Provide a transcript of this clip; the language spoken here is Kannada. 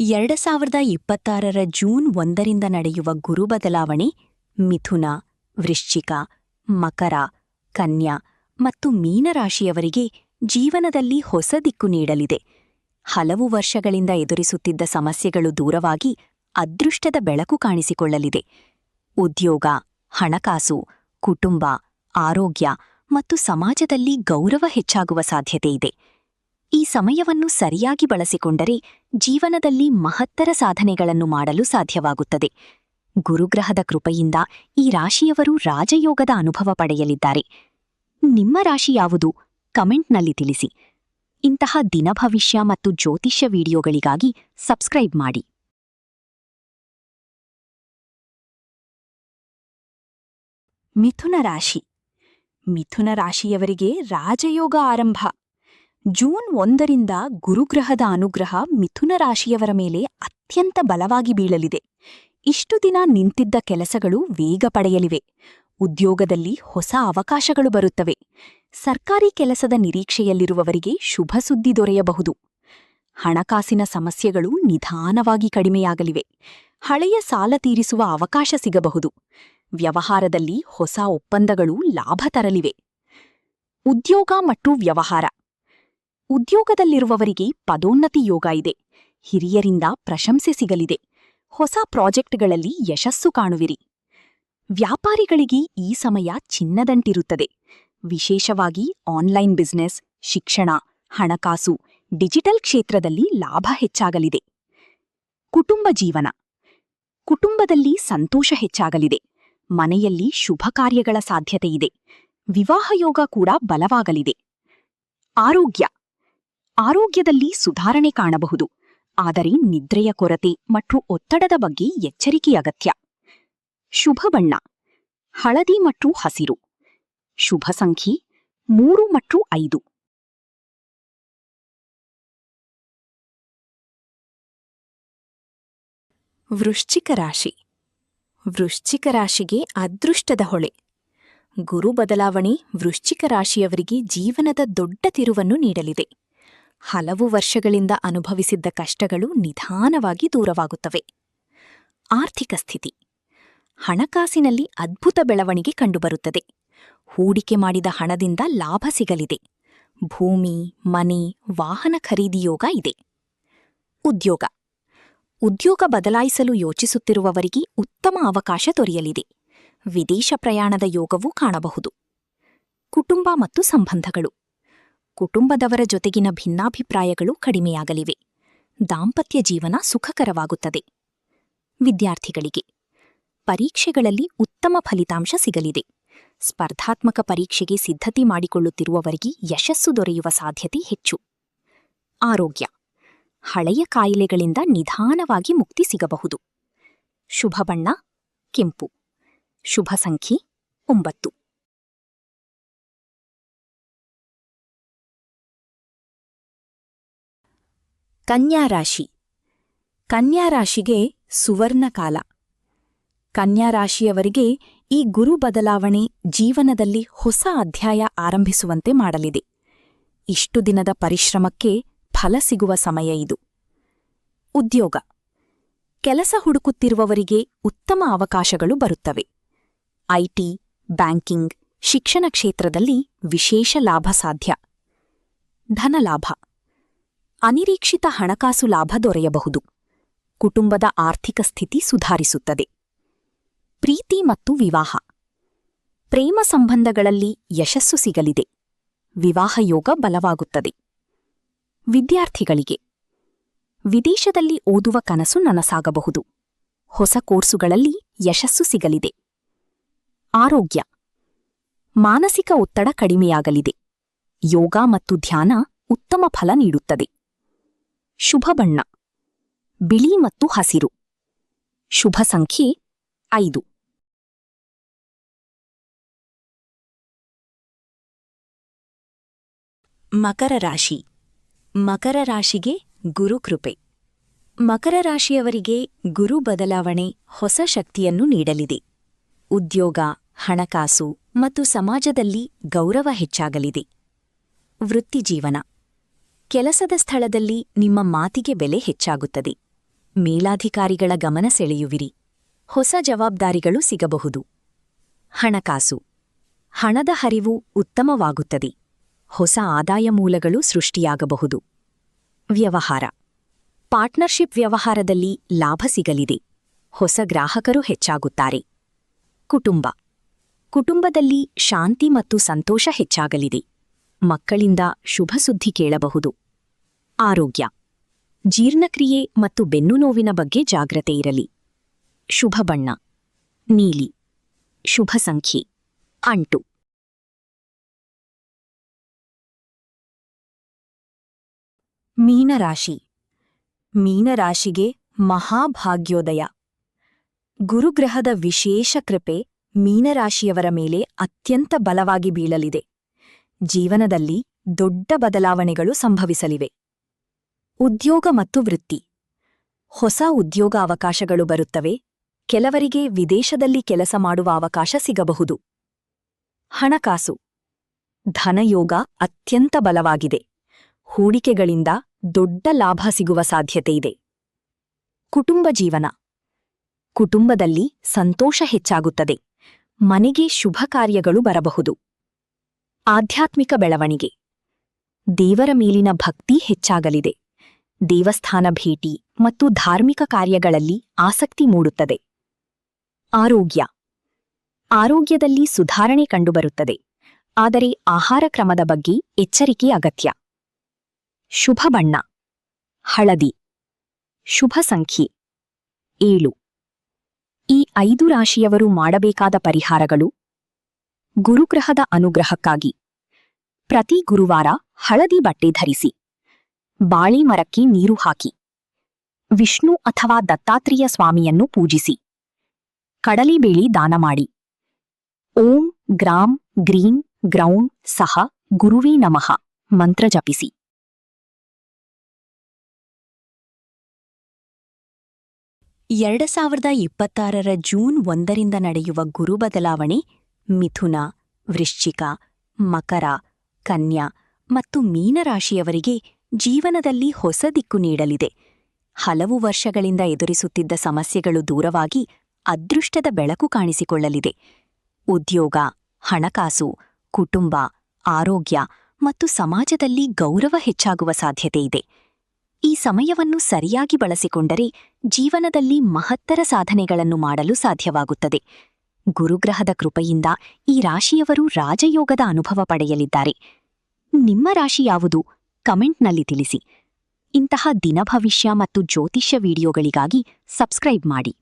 2026ರ ಜೂನ್ 1ರಿಂದ ನಡೆಯುವ ಗುರು ಬದಲಾವಣೆ ಮಿಥುನ, ವೃಶ್ಚಿಕ, ಮಕರ, ಕನ್ಯಾ ಮತ್ತು ಮೀನರಾಶಿಯವರಿಗೆ ಜೀವನದಲ್ಲಿ ಹೊಸ ದಿಕ್ಕು ನೀಡಲಿದೆ. ಹಲವು ವರ್ಷಗಳಿಂದ ಎದುರಿಸುತ್ತಿದ್ದ ಸಮಸ್ಯೆಗಳು ದೂರವಾಗಿ ಅದೃಷ್ಟದ ಬೆಳಕು ಕಾಣಿಸಿಕೊಳ್ಳಲಿದೆ. ಉದ್ಯೋಗ, ಹಣಕಾಸು, ಕುಟುಂಬ, ಆರೋಗ್ಯ ಮತ್ತು ಸಮಾಜದಲ್ಲಿ ಗೌರವ ಹೆಚ್ಚಾಗುವ ಸಾಧ್ಯತೆಯಿದೆ. ಈ ಸಮಯವನ್ನು ಸರಿಯಾಗಿ ಬಳಸಿಕೊಂಡರೆ ಜೀವನದಲ್ಲಿ ಮಹತ್ತರ ಸಾಧನೆಗಳನ್ನು ಮಾಡಲು ಸಾಧ್ಯವಾಗುತ್ತದೆ. ಗುರುಗ್ರಹದ ಕೃಪೆಯಿಂದ ಈ ರಾಶಿಯವರು ರಾಜಯೋಗದ ಅನುಭವ ಪಡೆಯಲಿದ್ದಾರೆ. ನಿಮ್ಮ ರಾಶಿ ಯಾವುದು? ಕಮೆಂಟ್ನಲ್ಲಿ ತಿಳಿಸಿ. ಇಂತಹ ದಿನಭವಿಷ್ಯ ಮತ್ತು ಜ್ಯೋತಿಷ್ಯ ವಿಡಿಯೋಗಳಿಗಾಗಿ ಸಬ್ಸ್ಕ್ರೈಬ್ ಮಾಡಿ. ಮಿಥುನ ರಾಶಿ. ಮಿಥುನ ರಾಶಿಯವರಿಗೆ ರಾಜಯೋಗ ಆರಂಭ. ಜೂನ್ 1ರಿಂದ ಗುರುಗ್ರಹದ ಅನುಗ್ರಹ ಮಿಥುನ ರಾಶಿಯವರ ಮೇಲೆ ಅತ್ಯಂತ ಬಲವಾಗಿ ಬೀಳಲಿದೆ. ಇಷ್ಟು ದಿನ ನಿಂತಿದ್ದ ಕೆಲಸಗಳು ವೇಗ ಪಡೆಯಲಿವೆ. ಉದ್ಯೋಗದಲ್ಲಿ ಹೊಸ ಅವಕಾಶಗಳು ಬರುತ್ತವೆ. ಸರ್ಕಾರಿ ಕೆಲಸದ ನಿರೀಕ್ಷೆಯಲ್ಲಿರುವವರಿಗೆ ಶುಭ ಸುದ್ದಿ ದೊರೆಯಬಹುದು. ಹಣಕಾಸಿನ ಸಮಸ್ಯೆಗಳು ನಿಧಾನವಾಗಿ ಕಡಿಮೆಯಾಗಲಿವೆ. ಹಳೆಯ ಸಾಲ ತೀರಿಸುವ ಅವಕಾಶ ಸಿಗಬಹುದು. ವ್ಯವಹಾರದಲ್ಲಿ ಹೊಸ ಒಪ್ಪಂದಗಳು ಲಾಭ ತರಲಿವೆ. ಉದ್ಯೋಗ ಮತ್ತು ವ್ಯವಹಾರ. ಉದ್ಯೋಗದಲ್ಲಿರುವವರಿಗೆ ಪದೋನ್ನತಿ ಯೋಗ ಇದೆ. ಹಿರಿಯರಿಂದ ಪ್ರಶಂಸೆ ಸಿಗಲಿದೆ. ಹೊಸ ಪ್ರಾಜೆಕ್ಟ್ಗಳಲ್ಲಿ ಯಶಸ್ಸು ಕಾಣುವಿರಿ. ವ್ಯಾಪಾರಿಗಳಿಗೆ ಈ ಸಮಯ ಚಿನ್ನದಂಟಿರುತ್ತದೆ. ವಿಶೇಷವಾಗಿ ಆನ್ಲೈನ್ ಬಿಸಿನೆಸ್, ಶಿಕ್ಷಣ, ಹಣಕಾಸು, ಡಿಜಿಟಲ್ ಕ್ಷೇತ್ರದಲ್ಲಿ ಲಾಭ ಹೆಚ್ಚಾಗಲಿದೆ. ಕುಟುಂಬ ಜೀವನ. ಕುಟುಂಬದಲ್ಲಿ ಸಂತೋಷ ಹೆಚ್ಚಾಗಲಿದೆ. ಮನೆಯಲ್ಲಿ ಶುಭ ಕಾರ್ಯಗಳ ಸಾಧ್ಯತೆಯಿದೆ. ವಿವಾಹ ಯೋಗ ಕೂಡ ಬಲವಾಗಲಿದೆ. ಆರೋಗ್ಯ. ಆರೋಗ್ಯದಲ್ಲಿ ಸುಧಾರಣೆ ಕಾಣಬಹುದು. ಆದರೆ ನಿದ್ರೆಯ ಕೊರತೆ ಮತ್ತು ಒತ್ತಡದ ಬಗ್ಗೆ ಎಚ್ಚರಿಕೆ ಅಗತ್ಯ. ಶುಭ ಬಣ್ಣ ಹಳದಿ ಮತ್ತು ಹಸಿರು. ಶುಭ ಸಂಖ್ಯೆ 3 ಮತ್ತು 5. ವೃಶ್ಚಿಕ ರಾಶಿ. ವೃಶ್ಚಿಕ ರಾಶಿಗೆ ಅದೃಷ್ಟದ ಹೊಳೆ. ಗುರು ಬದಲಾವಣೆ ವೃಶ್ಚಿಕ ರಾಶಿಯವರಿಗೆ ಜೀವನದ ದೊಡ್ಡ ತಿರುವನ್ನು ನೀಡಲಿದೆ. ಹಲವು ವರ್ಷಗಳಿಂದ ಅನುಭವಿಸಿದ್ದ ಕಷ್ಟಗಳು ನಿಧಾನವಾಗಿ ದೂರವಾಗುತ್ತವೆ. ಆರ್ಥಿಕ ಸ್ಥಿತಿ. ಹಣಕಾಸಿನಲ್ಲಿ ಅದ್ಭುತ ಬೆಳವಣಿಗೆ ಕಂಡುಬರುತ್ತದೆ. ಹೂಡಿಕೆ ಮಾಡಿದ ಹಣದಿಂದ ಲಾಭ ಸಿಗಲಿದೆ. ಭೂಮಿ, ಮನೆ, ವಾಹನ ಖರೀದಿಯೋಗ ಇದೆ. ಉದ್ಯೋಗ. ಉದ್ಯೋಗ ಬದಲಾಯಿಸಲು ಯೋಚಿಸುತ್ತಿರುವವರಿಗೆ ಉತ್ತಮ ಅವಕಾಶ ದೊರೆಯಲಿದೆ. ವಿದೇಶ ಪ್ರಯಾಣದ ಯೋಗವೂ ಕಾಣಬಹುದು. ಕುಟುಂಬ ಮತ್ತು ಸಂಬಂಧಗಳು. ಕುಟುಂಬದವರ ಜೊತೆಗಿನ ಭಿನ್ನಾಭಿಪ್ರಾಯಗಳು ಕಡಿಮೆಯಾಗಲಿವೆ. ದಾಂಪತ್ಯ ಜೀವನ ಸುಖಕರವಾಗುತ್ತದೆ. ವಿದ್ಯಾರ್ಥಿಗಳಿಗೆ ಪರೀಕ್ಷೆಗಳಲ್ಲಿ ಉತ್ತಮ ಫಲಿತಾಂಶ ಸಿಗಲಿದೆ. ಸ್ಪರ್ಧಾತ್ಮಕ ಪರೀಕ್ಷೆಗೆ ಸಿದ್ಧತೆ ಮಾಡಿಕೊಳ್ಳುತ್ತಿರುವವರಿಗೆ ಯಶಸ್ಸು ದೊರೆಯುವ ಸಾಧ್ಯತೆ ಹೆಚ್ಚು. ಆರೋಗ್ಯ. ಹಳೆಯ ಕಾಯಿಲೆಗಳಿಂದ ನಿಧಾನವಾಗಿ ಮುಕ್ತಿ ಸಿಗಬಹುದು. ಶುಭ ಬಣ್ಣ ಕೆಂಪು. ಶುಭ ಸಂಖ್ಯೆ 9. ಕನ್ಯಾ ರಾಶಿ. ಕನ್ಯಾ ರಾಶಿಗೆ ಸುವರ್ಣ ಕಾಲ. ಕನ್ಯಾ ರಾಶಿಯವರಿಗೆ ಈ ಗುರು ಬದಲಾವಣೆ ಜೀವನದಲ್ಲಿ ಹೊಸ ಅಧ್ಯಾಯ ಆರಂಭಿಸುವಂತೆ ಮಾಡಲಿದೆ. ಇಷ್ಟು ದಿನದ ಪರಿಶ್ರಮಕ್ಕೆ ಫಲ ಸಿಗುವ ಸಮಯ ಇದು. ಉದ್ಯೋಗ. ಕೆಲಸ ಹುಡುಕುತ್ತಿರುವವರಿಗೆ ಉತ್ತಮ ಅವಕಾಶಗಳು ಬರುತ್ತವೆ. ಐಟಿ, ಬ್ಯಾಂಕಿಂಗ್, ಶಿಕ್ಷಣ ಕ್ಷೇತ್ರದಲ್ಲಿ ವಿಶೇಷ ಲಾಭ ಸಾಧ್ಯ. ಧನಲಾಭ. ಅನಿರೀಕ್ಷಿತ ಹಣಕಾಸು ಲಾಭ ದೊರೆಯಬಹುದು. ಕುಟುಂಬದ ಆರ್ಥಿಕ ಸ್ಥಿತಿ ಸುಧಾರಿಸುತ್ತದೆ. ಪ್ರೀತಿ ಮತ್ತು ವಿವಾಹ. ಪ್ರೇಮ ಸಂಬಂಧಗಳಲ್ಲಿ ಯಶಸ್ಸು ಸಿಗಲಿದೆ. ವಿವಾಹ ಯೋಗ ಬಲವಾಗುತ್ತದೆ. ವಿದ್ಯಾರ್ಥಿಗಳಿಗೆ ವಿದೇಶದಲ್ಲಿ ಓದುವ ಕನಸು ನನಸಾಗಬಹುದು. ಹೊಸ ಕೋರ್ಸುಗಳಲ್ಲಿ ಯಶಸ್ಸು ಸಿಗಲಿದೆ. ಆರೋಗ್ಯ. ಮಾನಸಿಕ ಒತ್ತಡ ಕಡಿಮೆಯಾಗಲಿದೆ. ಯೋಗ ಮತ್ತು ಧ್ಯಾನ ಉತ್ತಮ ಫಲ ನೀಡುತ್ತದೆ. ಶುಭ ಬಣ್ಣ ಬಿಳಿ ಮತ್ತು ಹಸಿರು. ಶುಭ ಸಂಖ್ಯೆ 5. ಮಕರ ರಾಶಿ. ಮಕರ ರಾಶಿಗೆ ಗುರುಕೃಪೆ. ಮಕರ ರಾಶಿಯವರಿಗೆ ಗುರು ಬದಲಾವಣೆ ಹೊಸ ಶಕ್ತಿಯನ್ನು ನೀಡಲಿದೆ. ಉದ್ಯೋಗ, ಹಣಕಾಸು ಮತ್ತು ಸಮಾಜದಲ್ಲಿ ಗೌರವ ಹೆಚ್ಚಾಗಲಿದೆ. ವೃತ್ತಿಜೀವನ. ಕೆಲಸದ ಸ್ಥಳದಲ್ಲಿ ನಿಮ್ಮ ಮಾತಿಗೆ ಬೆಲೆ ಹೆಚ್ಚಾಗುತ್ತದೆ. ಮೇಲಾಧಿಕಾರಿಗಳ ಗಮನ ಸೆಳೆಯುವಿರಿ. ಹೊಸ ಜವಾಬ್ದಾರಿಗಳು ಸಿಗಬಹುದು. ಹಣಕಾಸು. ಹಣದ ಹರಿವು ಉತ್ತಮವಾಗುತ್ತದೆ. ಹೊಸ ಆದಾಯ ಮೂಲಗಳು ಸೃಷ್ಟಿಯಾಗಬಹುದು. ವ್ಯವಹಾರ. ಪಾರ್ಟ್ನರ್ಶಿಪ್ ವ್ಯವಹಾರದಲ್ಲಿ ಲಾಭ ಸಿಗಲಿದೆ. ಹೊಸ ಗ್ರಾಹಕರು ಹೆಚ್ಚಾಗುತ್ತಾರೆ. ಕುಟುಂಬ. ಕುಟುಂಬದಲ್ಲಿ ಶಾಂತಿ ಮತ್ತು ಸಂತೋಷ ಹೆಚ್ಚಾಗಲಿದೆ. ಮಕ್ಕಳಿಂದ ಶುಭ ಸುದ್ದಿ ಕೇಳಬಹುದು. ಆರೋಗ್ಯ. ಜೀರ್ಣಕ್ರಿಯೆ ಮತ್ತು ಬೆನ್ನು ನೋವಿನ ಬಗ್ಗೆ ಜಾಗ್ರತೆ ಇರಲಿ. ಶುಭ ಬಣ್ಣ ನೀಲಿ. ಶುಭ ಸಂಖ್ಯೆ 8. ಮೀನರಾಶಿ. ಮೀನರಾಶಿಗೆ ಮಹಾಭಾಗ್ಯೋದಯ. ಗುರುಗ್ರಹದ ವಿಶೇಷ ಕೃಪೆ ಮೀನರಾಶಿಯವರ ಮೇಲೆ ಅತ್ಯಂತ ಬಲವಾಗಿ ಬೀಳಲಿದೆ. ಜೀವನದಲ್ಲಿ ದೊಡ್ಡ ಬದಲಾವಣೆಗಳು ಸಂಭವಿಸಲಿವೆ. ಉದ್ಯೋಗ ಮತ್ತು ವೃತ್ತಿ. ಹೊಸ ಉದ್ಯೋಗ ಅವಕಾಶಗಳು ಬರುತ್ತವೆ. ಕೆಲವರಿಗೆ ವಿದೇಶದಲ್ಲಿ ಕೆಲಸ ಮಾಡುವ ಅವಕಾಶ ಸಿಗಬಹುದು. ಹಣಕಾಸು. ಧನಯೋಗ ಅತ್ಯಂತ ಬಲವಾಗಿದೆ. ಹೂಡಿಕೆಗಳಿಂದ ದೊಡ್ಡ ಲಾಭ ಸಿಗುವ ಸಾಧ್ಯತೆಯಿದೆ. ಕುಟುಂಬ ಜೀವನ. ಕುಟುಂಬದಲ್ಲಿ ಸಂತೋಷ ಹೆಚ್ಚಾಗುತ್ತದೆ. ಮನೆಗೆ ಶುಭ ಕಾರ್ಯಗಳು ಬರಬಹುದು. ಆಧ್ಯಾತ್ಮಿಕ ಬೆಳವಣಿಗೆ. ದೇವರ ಮೇಲಿನ ಭಕ್ತಿ ಹೆಚ್ಚಾಗಲಿದೆ. ದೇವಸ್ಥಾನ ಭೇಟಿ ಮತ್ತು ಧಾರ್ಮಿಕ ಕಾರ್ಯಗಳಲ್ಲಿ ಆಸಕ್ತಿ ಮೂಡುತ್ತದೆ. ಆರೋಗ್ಯ. ಆರೋಗ್ಯದಲ್ಲಿ ಸುಧಾರಣೆ ಕಂಡುಬರುತ್ತದೆ. ಆದರೆ ಆಹಾರ ಕ್ರಮದ ಬಗ್ಗೆ ಎಚ್ಚರಿಕೆ ಅಗತ್ಯ. ಶುಭ ಬಣ್ಣ ಹಳದಿ. ಶುಭ ಸಂಖ್ಯೆ 7. ಈ 5 ರಾಶಿಯವರು ಮಾಡಬೇಕಾದ ಪರಿಹಾರಗಳು. ಗುರುಗ್ರಹದ ಅನುಗ್ರಹಕ್ಕಾಗಿ ಪ್ರತಿ ಗುರುವಾರ ಹಳದಿ ಬಟ್ಟೆ ಧರಿಸಿ. ಬಾಳೆ ಮರಕ್ಕೆ ನೀರು ಹಾಕಿ. ವಿಷ್ಣು ಅಥವಾ ದತ್ತಾತ್ರೇಯ ಸ್ವಾಮಿಯನ್ನು ಪೂಜಿಸಿ. ಕಡಲೆಬೇಳೆ ದಾನ ಮಾಡಿ. ಓಂ ಗ್ರಾಂ ಗ್ರೀಂ ಗ್ರೌಂ ಸಹ ಗುರುವೇ ನಮಃ ಮಂತ್ರ ಜಪಿಸಿ. 2026 ಜೂನ್ 1ರಿಂದ ನಡೆಯುವ ಗುರು ಬದಲಾವಣೆ ಮಿಥುನ, ವೃಶ್ಚಿಕ, ಮಕರ, ಕನ್ಯಾ ಮತ್ತು ಮೀನರಾಶಿಯವರಿಗೆ ಜೀವನದಲ್ಲಿ ಹೊಸ ದಿಕ್ಕು ನೀಡಲಿದೆ. ಹಲವು ವರ್ಷಗಳಿಂದ ಎದುರಿಸುತ್ತಿದ್ದ ಸಮಸ್ಯೆಗಳು ದೂರವಾಗಿ ಅದೃಷ್ಟದ ಬೆಳಕು ಕಾಣಿಸಿಕೊಳ್ಳಲಿದೆ. ಉದ್ಯೋಗ, ಹಣಕಾಸು, ಕುಟುಂಬ, ಆರೋಗ್ಯ ಮತ್ತು ಸಮಾಜದಲ್ಲಿ ಗೌರವ ಹೆಚ್ಚಾಗುವ ಸಾಧ್ಯತೆಯಿದೆ. ಈ ಸಮಯವನ್ನು ಸರಿಯಾಗಿ ಬಳಸಿಕೊಂಡರೆ ಜೀವನದಲ್ಲಿ ಮಹತ್ತರ ಸಾಧನೆಗಳನ್ನು ಮಾಡಲು ಸಾಧ್ಯವಾಗುತ್ತದೆ. ಗುರುಗ್ರಹದ ಕೃಪೆಯಿಂದ ಈ ರಾಶಿಯವರು ರಾಜಯೋಗದ ಅನುಭವ ಪಡೆಯಲಿದ್ದಾರೆ. ನಿಮ್ಮ ರಾಶಿ ಯಾವುದು? ಕಮೆಂಟ್ನಲ್ಲಿ ತಿಳಿಸಿ. ಇಂತಹ ದಿನಭವಿಷ್ಯ ಮತ್ತು ಜ್ಯೋತಿಷ್ಯ ವಿಡಿಯೋಗಳಿಗಾಗಿ ಸಬ್ಸ್ಕ್ರೈಬ್ ಮಾಡಿ.